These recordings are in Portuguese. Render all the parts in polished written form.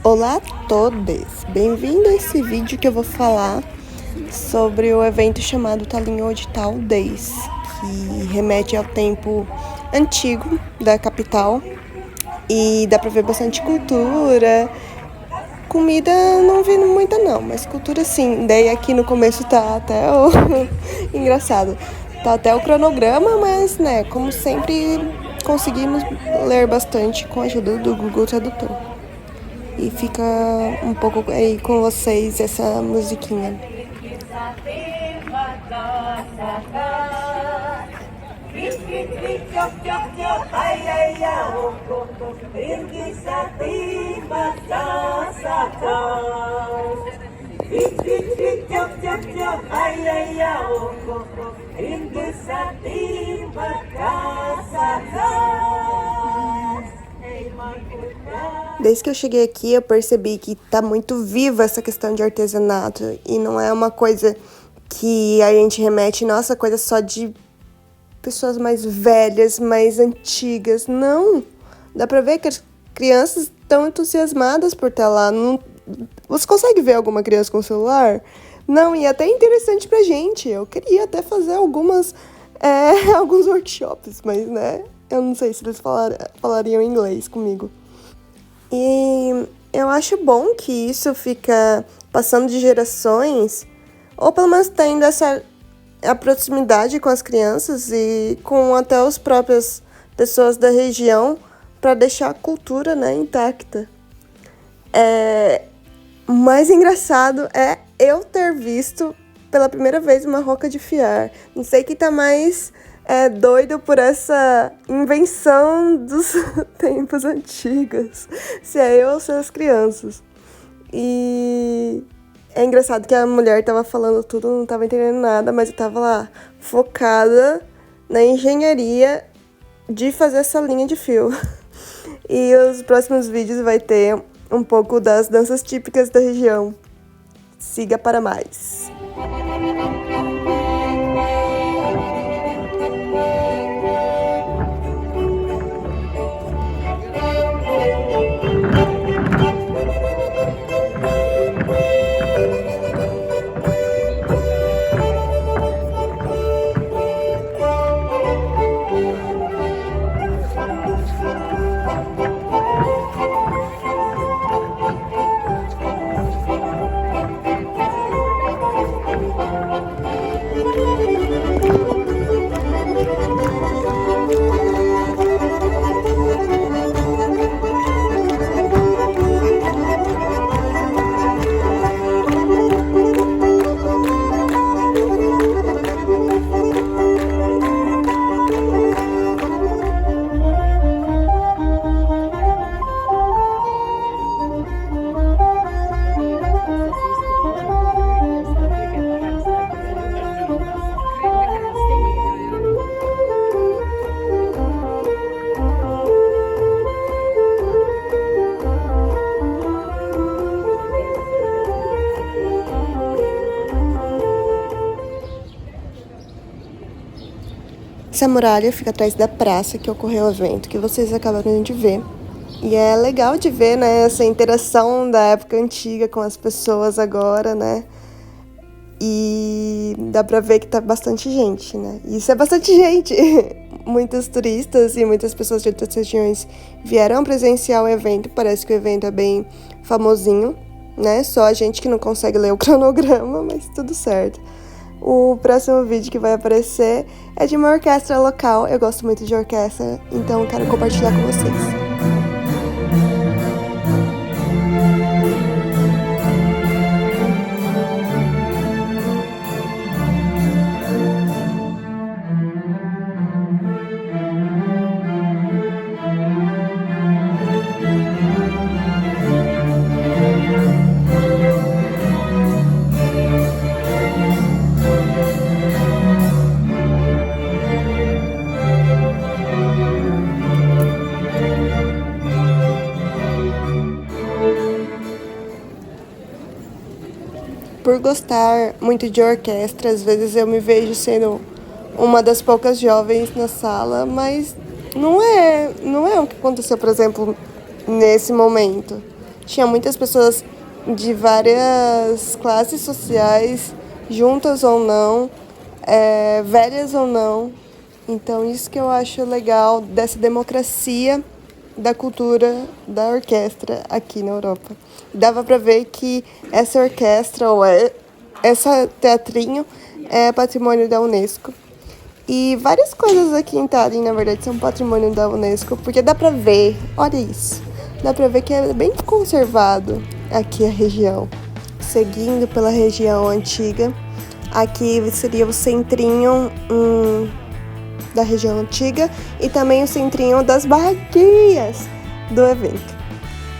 Olá a todos! Bem-vindo a esse vídeo que eu vou falar sobre o evento chamado Talinho Digital Days, que remete ao tempo antigo da capital e dá pra ver bastante cultura. Comida não vi muita não, mas cultura sim. Daí aqui no começo tá até o... engraçado, tá até o cronograma, mas né, como sempre conseguimos ler bastante com a ajuda do Google Tradutor. E fica um pouco aí com vocês essa musiquinha. Desde que eu cheguei aqui, eu percebi que tá muito viva essa questão de artesanato. E não é uma coisa que a gente remete, nossa, coisa só de pessoas mais velhas, mais antigas. Não! Dá pra ver que as crianças estão entusiasmadas por estar lá. Não... Você consegue ver alguma criança com celular? Não, e é até interessante pra gente. Eu queria até fazer alguns workshops, mas, né, eu não sei se eles falariam inglês comigo. E eu acho bom que isso fica passando de gerações, ou pelo menos tendo a proximidade com as crianças e com até as próprias pessoas da região, para deixar a cultura, né, intacta. O mais engraçado é eu ter visto pela primeira vez uma roca de fiar. Não sei quem tá mais doido por essa invenção dos tempos antigos, se é eu ou se é as crianças. E é engraçado que a mulher tava falando tudo, não tava entendendo nada, mas eu tava lá focada na engenharia de fazer essa linha de fio. E os próximos vídeos vai ter um pouco das danças típicas da região. Siga para mais. Essa muralha fica atrás da praça que ocorreu o evento, que vocês acabaram de ver. E é legal de ver, né, essa interação da época antiga com as pessoas agora, né? E dá pra ver que tá bastante gente, né? Isso é bastante gente! Muitos turistas e muitas pessoas de outras regiões vieram presenciar o evento. Parece que o evento é bem famosinho, né? Só a gente que não consegue ler o cronograma, mas tudo certo. O próximo vídeo que vai aparecer é de uma orquestra local. Eu gosto muito de orquestra, então quero compartilhar com vocês. Por gostar muito de orquestra, às vezes eu me vejo sendo uma das poucas jovens na sala, mas não é o que aconteceu, por exemplo, nesse momento. Tinha muitas pessoas de várias classes sociais, juntas ou não, velhas ou não. Então, isso que eu acho legal dessa democracia da cultura da orquestra aqui na Europa. Dava para ver que essa orquestra, ou essa teatrinho, é patrimônio da Unesco. E várias coisas aqui em Tallinn, na verdade, são patrimônio da Unesco, porque dá pra ver, olha isso, dá pra ver que é bem conservado aqui a região. Seguindo pela região antiga, aqui seria o centrinho da região antiga e também o centrinho das barraquinhas do evento.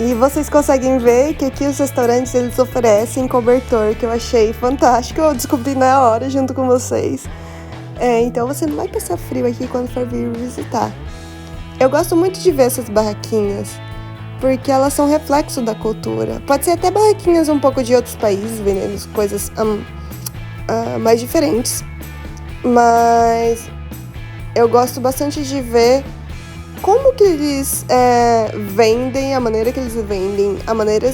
E vocês conseguem ver que aqui os restaurantes eles oferecem cobertor, que eu achei fantástico, eu descobri na hora junto com vocês. Então você não vai passar frio aqui quando for vir visitar. Eu gosto muito de ver essas barraquinhas, porque elas são reflexo da cultura. Pode ser até barraquinhas um pouco de outros países, vendendo coisas mais diferentes. Mas eu gosto bastante de ver como que eles vendem, a maneira que eles vendem, a maneira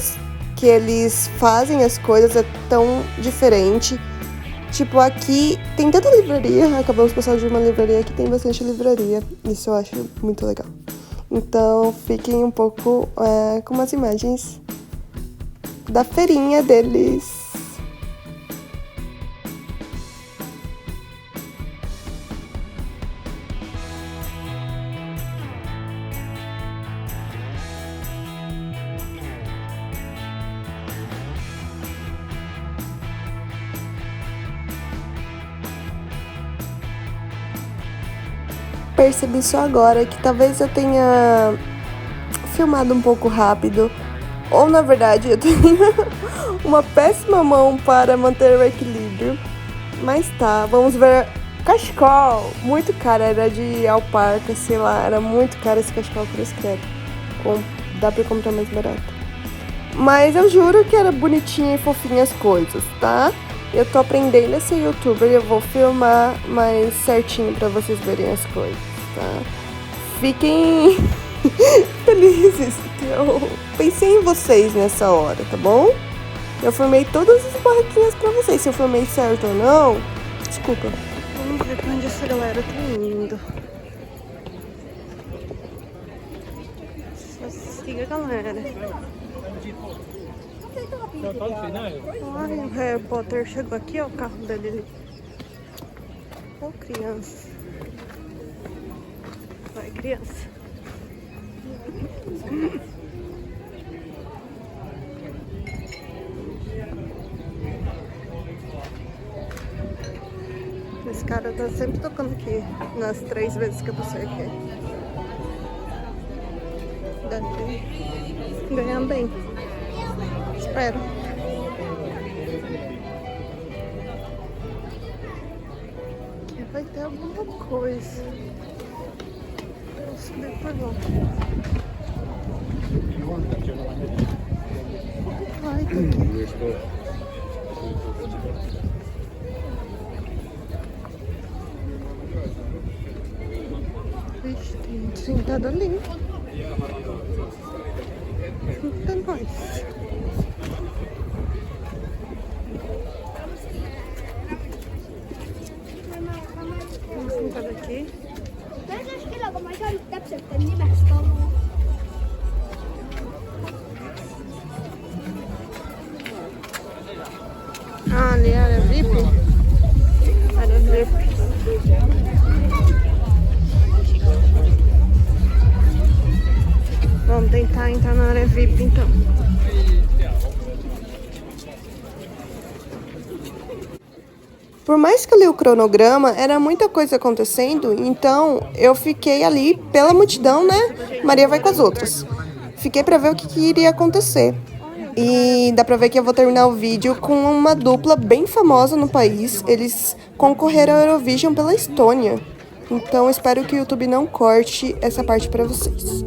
que eles fazem as coisas é tão diferente. Tipo, aqui tem tanta livraria, acabamos de passar de uma livraria, aqui tem bastante livraria, isso eu acho muito legal. Então, fiquem um pouco com umas imagens da feirinha deles. Percebi só agora que talvez eu tenha filmado um pouco rápido, ou na verdade eu tenho uma péssima mão para manter o equilíbrio. Mas tá, vamos ver. Cachecol, muito caro, era de alparca, sei lá, era muito caro esse cachecol por escrito. Dá pra comprar mais barato. Mas eu juro que era bonitinha e fofinha as coisas, tá? Eu tô aprendendo a ser youtuber e eu vou filmar mais certinho pra vocês verem as coisas, tá? Fiquem felizes que eu pensei em vocês nessa hora, tá bom? Eu filmei todas as barraquinhas pra vocês. Se eu filmei certo ou não, desculpa. Vamos ver pra onde essa galera tá indo. Só siga a galera. Ai, o Harry Potter chegou aqui, ó, o carro dele ali. Ô, criança. Vai, criança. Esse cara tá sempre tocando aqui, nas 3 vezes que eu passei aqui. Deve ganhar bem. Espero. Aqui vai ter alguma coisa. Vou subir por lá. Ai, tá aqui. Vixe, tem gente sentado ali. Eita, nós. Vamos sentar aqui. Ah, ali era VIP? Era VIP. Vamos tentar entrar na área VIP então. Por mais que eu li o cronograma, era muita coisa acontecendo, então eu fiquei ali pela multidão, né? Maria vai com as outras. Fiquei pra ver o que iria acontecer. E dá pra ver que eu vou terminar o vídeo com uma dupla bem famosa no país. Eles concorreram ao Eurovision pela Estônia. Então espero que o YouTube não corte essa parte pra vocês.